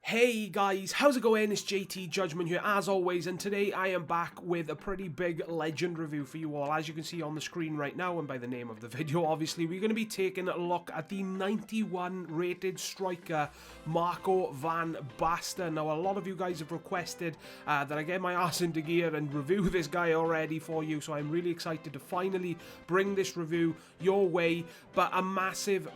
Hey guys, how's it going? It's JTJudgment here as always, and today I am back with a pretty big legend review for you all. As you can see on the screen right now, and by the name of the video obviously, we're going to be taking a look at the 91 rated striker Marco van Basten. Now a lot of you guys have requested that I get my ass into gear and review this guy already for you, so I'm really excited to finally bring this review your way. But a massive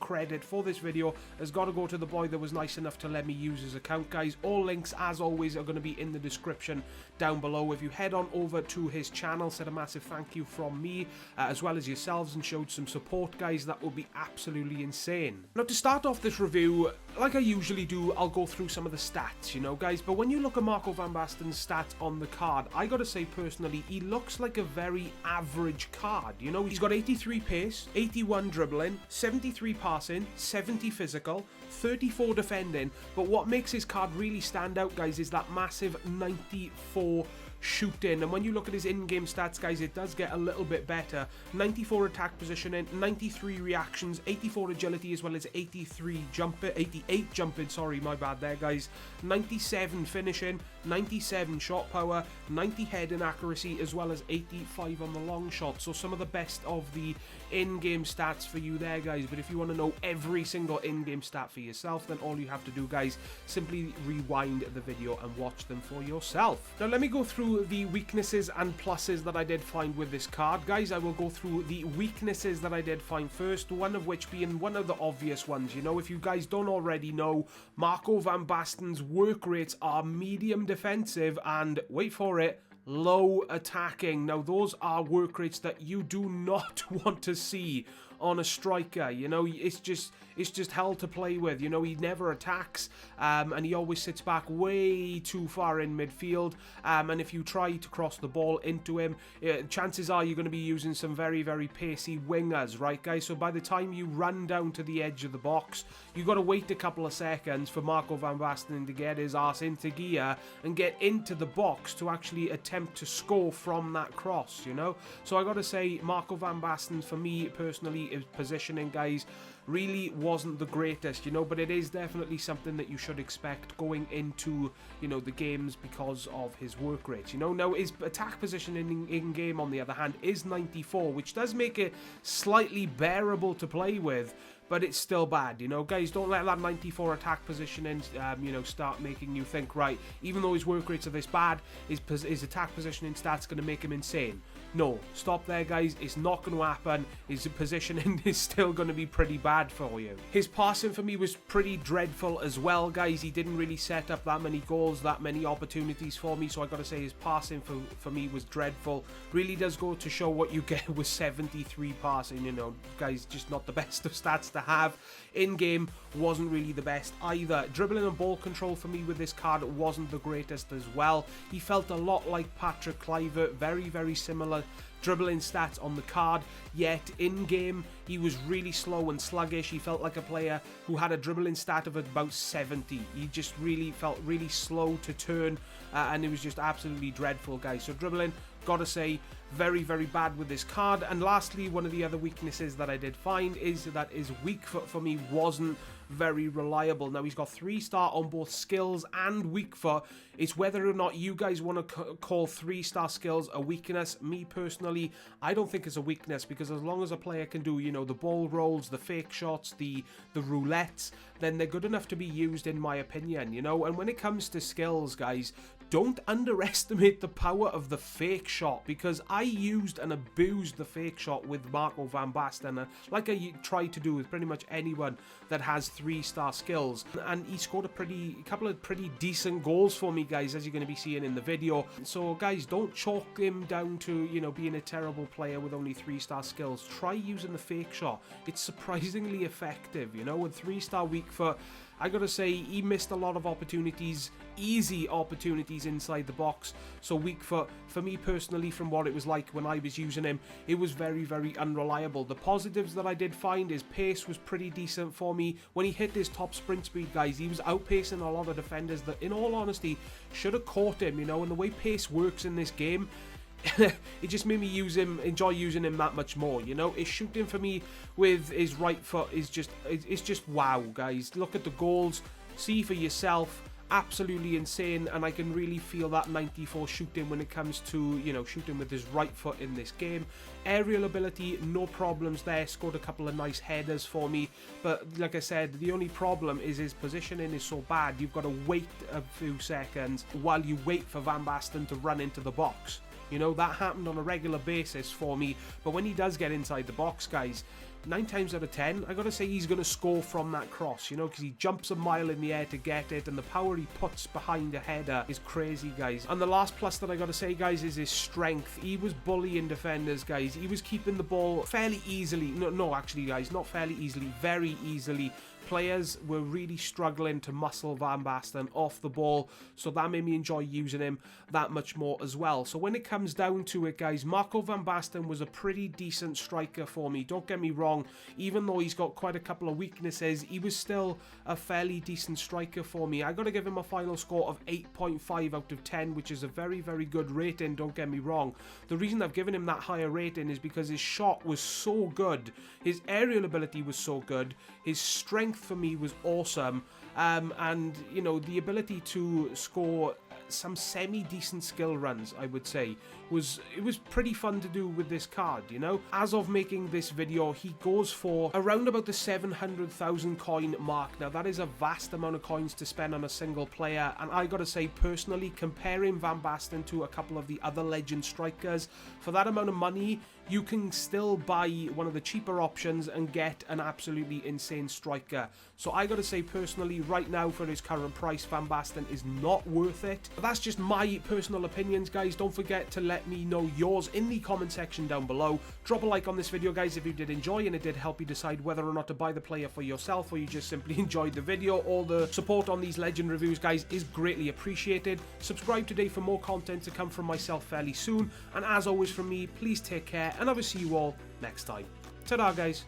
credit for this video has got to go to the boy that was nice enough to let me use his account, guys. All links as always are going to be in the description down below. If you head on over to his channel, said a massive thank you from me as well as yourselves, and showed some support, guys, that would be absolutely insane. Now to start off this review, like I usually do, I'll go through some of the stats, you know guys, but when you look at Marco van Basten's stats on the card, I gotta say personally, he looks like a very average card. You know, he's got 83 pace, 81 dribbling, 73 passing, 70 physical, 34 defending, but what makes his card really stand out, guys, is that massive 94 shooting. And when you look at his in-game stats, guys, it does get a little bit better. 94 attack positioning, 93 reactions, 84 agility, as well as 88 jumping, sorry, my bad there, guys, 97 finishing, 97 shot power, 90 heading accuracy, as well as 85 on the long shot. So some of the best of the in-game stats for you there, guys. But if you want to know every single in-game stat for yourself, then all you have to do, guys, simply rewind the video and watch them for yourself. Now let me go through the weaknesses and pluses that I did find with this card, guys. I will go through the weaknesses that I did find first, one of which being one of the obvious ones. You know, if you guys don't already know, Marco van Basten's work rates are medium defensive and, wait for it, low attacking. Now those are work rates that you do not want to see on a striker. You know, it's just hell to play with. You know, he never attacks, and he always sits back way too far in midfield, and if you try to cross the ball into him, chances are you're going to be using some very pacey wingers, right guys? So by the time you run down to the edge of the box, you got to wait a couple of seconds for Marco van Basten to get his ass into gear and get into the box to actually attempt to score from that cross, you know? So I got to say, Marco van Basten, for me personally, his positioning, guys, really wasn't the greatest, you know, but it is definitely something that you should expect going into, you know, the games because of his work rates, you know. Now his attack positioning in game, on the other hand, is 94, which does make it slightly bearable to play with, but it's still bad, you know. Guys, don't let that 94 attack positioning, you know, start making you think, right, even though his work rates are this bad, his attack positioning stats going to make him insane. No, stop there, guys. It's not going to happen. His positioning is still going to be pretty bad for you. His passing for me was pretty dreadful as well, guys. He didn't really set up that many goals, that many opportunities for me, so I got to say his passing for me was dreadful. Really does go to show what you get with 73 passing, you know, guys, just not the best of stats to have. In-game wasn't really the best either. Dribbling and ball control for me with this card wasn't the greatest as well. He felt a lot like Patrick Kluivert, very similar dribbling stats on the card, yet in-game he was really slow and sluggish. He felt like a player who had a dribbling stat of about 70. He just really felt really slow to turn, and it was just absolutely dreadful, guys. So dribbling, gotta say, very bad with this card. And lastly, one of the other weaknesses that I did find is that his weak foot for me wasn't very reliable. Now he's got 3-star on both skills and weak foot. It's whether or not you guys want to call 3-star skills a weakness. Me personally, I don't think it's a weakness, because as long as a player can do, you know, the ball rolls, the fake shots, the roulettes, then they're good enough to be used, in my opinion, you know. And when it comes to skills, guys, don't underestimate the power of the fake shot, because I used and abused the fake shot with Marco van Basten, like I try to do with pretty much anyone that has 3-star skills, and he scored a couple of pretty decent goals for me, guys, as you're going to be seeing in the video. So guys, don't chalk him down to, you know, being a terrible player with only 3-star skills. Try using the fake shot. It's surprisingly effective, you know. With 3-star weak foot, I gotta say, he missed a lot of opportunities, easy opportunities inside the box. So weak foot, for me personally, from what it was like when I was using him, it was very unreliable. The positives that I did find, his pace was pretty decent for me. When he hit his top sprint speed, guys, he was outpacing a lot of defenders that, in all honesty, should have caught him, you know. And the way pace works in this game, it just made me enjoy using him that much more, you know. His shooting for me with his right foot is just, it's just wow, guys. Look at the goals. see for yourself. Absolutely insane, and I can really feel that 94 shooting when it comes to, you know, shooting with his right foot in this game. Aerial ability, no problems there, scored a couple of nice headers for me, but like I said, the only problem is his positioning is so bad. You've got to wait a few seconds while you wait for Van Basten to run into the box. You know, that happened on a regular basis for me, but when he does get inside the box, guys, 9 times out of 10, I gotta say he's gonna score from that cross, you know, because he jumps a mile in the air to get it, and the power he puts behind a header is crazy, guys. And the last plus that I gotta say, guys, is his strength. He was bullying defenders, guys. He was keeping the ball fairly easily. No, actually, guys, not fairly easily, very easily. Players were really struggling to muscle Van Basten off the ball, so that made me enjoy using him that much more as well. So when it comes down to it, guys, Marco Van Basten was a pretty decent striker for me. Don't get me wrong, even though he's got quite a couple of weaknesses, he was still a fairly decent striker for me. I got to give him a final score of 8.5 out of 10, which is a very, very good rating, don't get me wrong. The reason I've given him that higher rating is because his shot was so good, his aerial ability was so good, his strength for me was awesome, and you know, the ability to score some semi-decent skill runs, I would say, it was pretty fun to do with this card, you know. As of making this video, he goes for around about the 700,000 coin mark. Now that is a vast amount of coins to spend on a single player, and I gotta say, personally, comparing Van Basten to a couple of the other legend strikers, for that amount of money you can still buy one of the cheaper options and get an absolutely insane striker. So I gotta say, personally, right now for his current price, Van Basten is not worth it. But that's just my personal opinions, guys. Don't forget to let me know yours in the comment section down below. Drop a like on this video, guys, if you did enjoy and it did help you decide whether or not to buy the player for yourself, or you just simply enjoyed the video. All the support on these legend reviews, guys, is greatly appreciated. Subscribe today for more content to come from myself fairly soon, and as always from me, please take care, and I will see you all next time. Ta-da, guys.